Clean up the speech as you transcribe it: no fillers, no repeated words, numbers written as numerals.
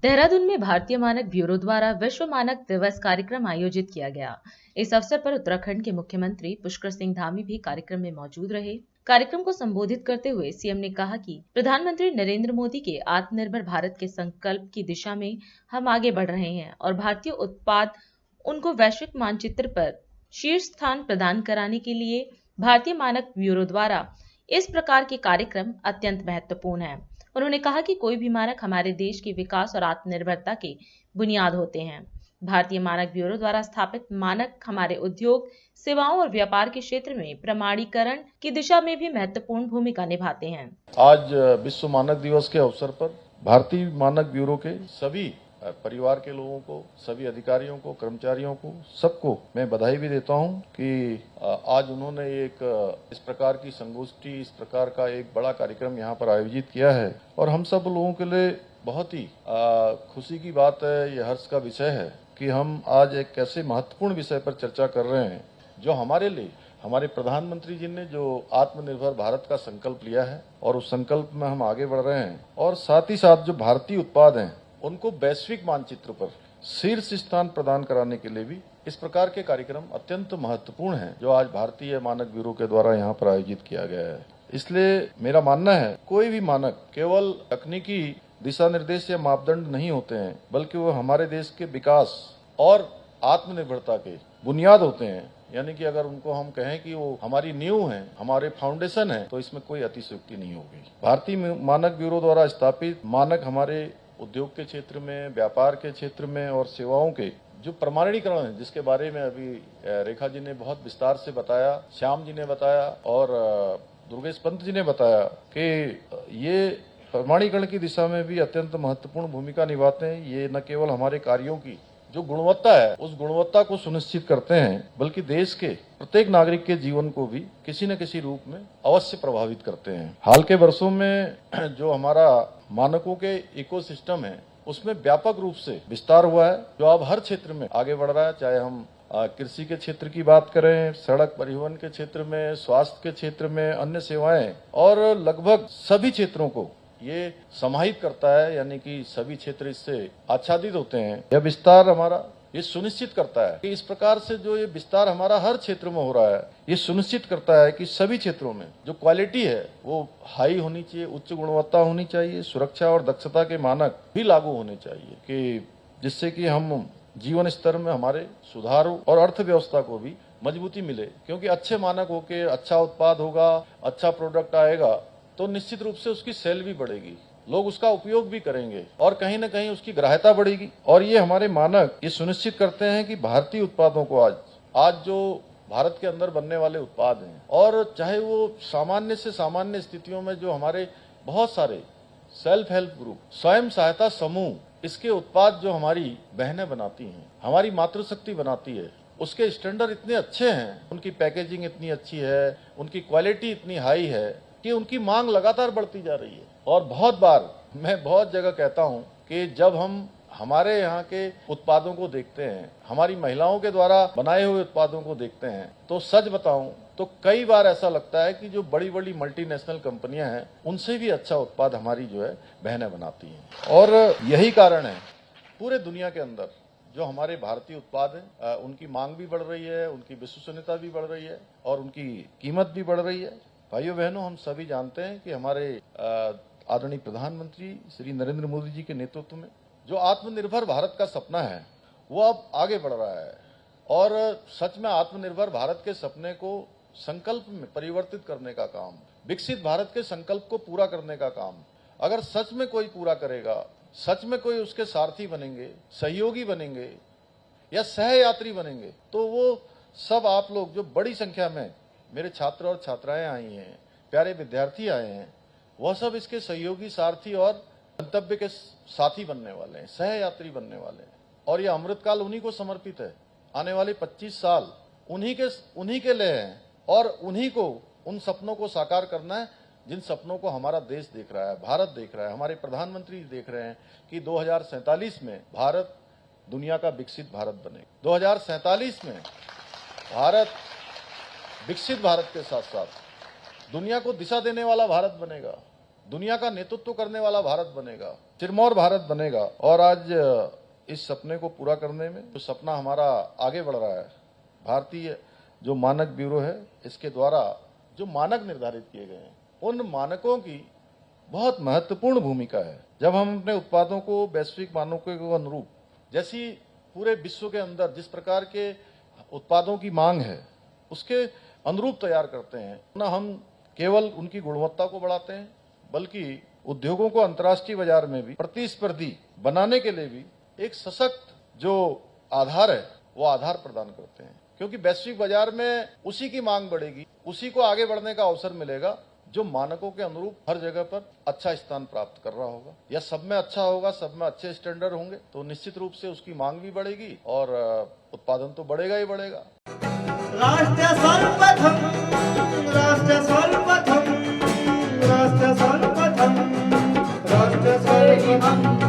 देहरादून में भारतीय मानक ब्यूरो द्वारा विश्व मानक दिवस कार्यक्रम आयोजित किया गया। इस अवसर पर उत्तराखंड के मुख्यमंत्री पुष्कर सिंह धामी भी कार्यक्रम में मौजूद रहे। कार्यक्रम को संबोधित करते हुए सीएम ने कहा कि प्रधानमंत्री नरेंद्र मोदी के आत्मनिर्भर भारत के संकल्प की दिशा में हम आगे बढ़ रहे हैं और भारतीय उत्पाद उनको वैश्विक मानचित्र पर शीर्ष स्थान प्रदान कराने के लिए भारतीय मानक ब्यूरो द्वारा इस प्रकार के कार्यक्रम अत्यंत महत्वपूर्ण है। उन्होंने कहा कि कोई भी मानक हमारे देश के विकास और आत्मनिर्भरता के बुनियाद होते हैं। भारतीय मानक ब्यूरो द्वारा स्थापित मानक हमारे उद्योग, सेवाओं और व्यापार के क्षेत्र में प्रमाणीकरण की दिशा में भी महत्वपूर्ण भूमिका निभाते हैं। आज विश्व मानक दिवस के अवसर पर भारतीय मानक ब्यूरो के सभी परिवार के लोगों को, सभी अधिकारियों को, कर्मचारियों को, सबको मैं बधाई भी देता हूं कि आज उन्होंने एक इस प्रकार की संगोष्ठी, इस प्रकार का एक बड़ा कार्यक्रम यहां पर आयोजित किया है और हम सब लोगों के लिए बहुत ही खुशी की बात है, ये हर्ष का विषय है कि हम आज एक ऐसे महत्वपूर्ण विषय पर चर्चा कर रहे हैं जो हमारे लिए, हमारे प्रधानमंत्री जी ने जो आत्मनिर्भर भारत का संकल्प लिया है और उस संकल्प में हम आगे बढ़ रहे हैं और साथ ही साथ जो भारतीय उत्पाद हैं उनको वैश्विक मानचित्र पर शीर्ष स्थान प्रदान कराने के लिए भी इस प्रकार के कार्यक्रम अत्यंत महत्वपूर्ण हैं जो आज भारतीय मानक ब्यूरो के द्वारा यहाँ पर आयोजित किया गया है। इसलिए मेरा मानना है कोई भी मानक केवल तकनीकी दिशा निर्देश या मापदंड नहीं होते हैं, बल्कि वो हमारे देश के विकास और आत्मनिर्भरता के बुनियाद होते हैं। यानी कि अगर उनको हम कहें कि वो हमारी नींव है, हमारे फाउंडेशन है, तो इसमें कोई अतिशयोक्ति नहीं होगी। भारतीय मानक ब्यूरो द्वारा स्थापित मानक हमारे उद्योग के क्षेत्र में, व्यापार के क्षेत्र में और सेवाओं के जो प्रमाणीकरण है, जिसके बारे में अभी रेखा जी ने बहुत विस्तार से बताया, श्याम जी ने बताया और दुर्गेश पंत जी ने बताया कि ये प्रमाणीकरण की दिशा में भी अत्यंत महत्वपूर्ण भूमिका निभाते हैं। ये न केवल हमारे कार्यों की जो गुणवत्ता है उस गुणवत्ता को सुनिश्चित करते हैं, बल्कि देश के प्रत्येक नागरिक के जीवन को भी किसी न किसी रूप में अवश्य प्रभावित करते हैं। हाल के वर्षों में जो हमारा मानकों के इकोसिस्टम है उसमें व्यापक रूप से विस्तार हुआ है जो अब हर क्षेत्र में आगे बढ़ रहा है। चाहे हम कृषि के क्षेत्र की बात करें, सड़क परिवहन के क्षेत्र में, स्वास्थ्य के क्षेत्र में, अन्य सेवाएं और लगभग सभी क्षेत्रों को ये समाहित करता है। यानी कि सभी क्षेत्र इससे आच्छादित होते हैं। यह विस्तार हमारा ये सुनिश्चित करता है कि इस प्रकार से जो ये विस्तार हमारा हर क्षेत्र में हो रहा है, ये सुनिश्चित करता है कि सभी क्षेत्रों में जो क्वालिटी है वो हाई होनी चाहिए, उच्च गुणवत्ता होनी चाहिए, सुरक्षा और दक्षता के मानक भी लागू होने चाहिए कि जिससे कि हम जीवन स्तर में हमारे सुधार और अर्थव्यवस्था को भी मजबूती मिले। क्योंकि अच्छे मानक होके अच्छा उत्पाद होगा, अच्छा प्रोडक्ट आएगा तो निश्चित रूप से उसकी सेल भी बढ़ेगी, लोग उसका उपयोग भी करेंगे और कहीं न कहीं उसकी ग्राह्यता बढ़ेगी। और ये हमारे मानक ये सुनिश्चित करते हैं कि भारतीय उत्पादों को आज जो भारत के अंदर बनने वाले उत्पाद हैं और चाहे वो सामान्य से सामान्य स्थितियों में जो हमारे बहुत सारे सेल्फ हेल्प ग्रुप, स्वयं सहायता समूह, इसके उत्पाद जो हमारी बहनें बनाती हैं, हमारी मातृशक्ति बनाती है, उसके स्टैंडर्ड इतने अच्छे हैं, उनकी पैकेजिंग इतनी अच्छी है, उनकी क्वालिटी इतनी हाई है कि उनकी मांग लगातार बढ़ती जा रही है। और बहुत बार मैं बहुत जगह कहता हूं कि जब हम हमारे यहाँ के उत्पादों को देखते हैं, हमारी महिलाओं के द्वारा बनाए हुए उत्पादों को देखते हैं, तो सच बताऊं तो कई बार ऐसा लगता है कि जो बड़ी बड़ी मल्टीनेशनल कंपनियां हैं उनसे भी अच्छा उत्पाद हमारी जो है बहनें बनाती हैं। और यही कारण है पूरे दुनिया के अंदर जो हमारे भारतीय उत्पाद हैं उनकी मांग भी बढ़ रही है, उनकी विश्वसनीयता भी बढ़ रही है और उनकी कीमत भी बढ़ रही है। भाइयों बहनों, हम सभी जानते हैं कि हमारे आदरणीय प्रधानमंत्री श्री नरेंद्र मोदी जी के नेतृत्व में जो आत्मनिर्भर भारत का सपना है वो अब आगे बढ़ रहा है और सच में आत्मनिर्भर भारत के सपने को संकल्प में परिवर्तित करने का काम, विकसित भारत के संकल्प को पूरा करने का काम अगर सच में कोई पूरा करेगा, सच में कोई उसके सारथी बनेंगे, सहयोगी बनेंगे या सहयात्री बनेंगे, तो वो सब आप लोग जो बड़ी संख्या में मेरे छात्र और छात्राएं आई हैं, प्यारे विद्यार्थी आए हैं, वह सब इसके सहयोगी, सारथी और गंतव्य के साथी बनने वाले हैं, सहयात्री बनने वाले हैं। और ये अमृतकाल उन्हीं को समर्पित है। आने वाले 25 साल उन्हीं के लिए हैं और उन्हीं को उन सपनों को साकार करना है जिन सपनों को हमारा देश देख रहा है, भारत देख रहा है, हमारे प्रधानमंत्री देख रहे हैं कि 2047 में भारत दुनिया का विकसित भारत बने। 2047 में भारत विकसित भारत के साथ साथ दुनिया को दिशा देने वाला भारत बनेगा। दुनिया का नेतृत्व करने वाला भारत बनेगा, सिरमौर भारत बनेगा। और आज इस सपने को पूरा करने में जो सपना हमारा आगे बढ़ रहा है, भारतीय जो मानक ब्यूरो है, इसके द्वारा जो मानक निर्धारित किए गए हैं, उन मानकों की बहुत महत्वपूर्ण भूमिका है। जब हम अपने उत्पादों को वैश्विक मानकों के अनुरूप, जैसी पूरे विश्व के अंदर जिस प्रकार के उत्पादों की मांग है, उसके अनुरूप तैयार करते हैं, ना हम केवल उनकी गुणवत्ता को बढ़ाते हैं, बल्कि उद्योगों को अंतर्राष्ट्रीय बाजार में भी प्रतिस्पर्धी बनाने के लिए भी एक सशक्त जो आधार है, वो आधार प्रदान करते हैं। क्योंकि वैश्विक बाजार में उसी की मांग बढ़ेगी, उसी को आगे बढ़ने का अवसर मिलेगा जो मानकों के अनुरूप हर जगह पर अच्छा स्थान प्राप्त कर रहा होगा, या सब में अच्छा होगा, सब में अच्छे स्टैंडर्ड होंगे, तो निश्चित रूप से उसकी मांग भी बढ़ेगी और उत्पादन तो बढ़ेगा ही बढ़ेगा। राष्ट्र सर्वप्रथम, राष्ट्र सर्वप्रथम, राष्ट्र सर्वप्रथम, राष्ट्र सर्वप्रथम।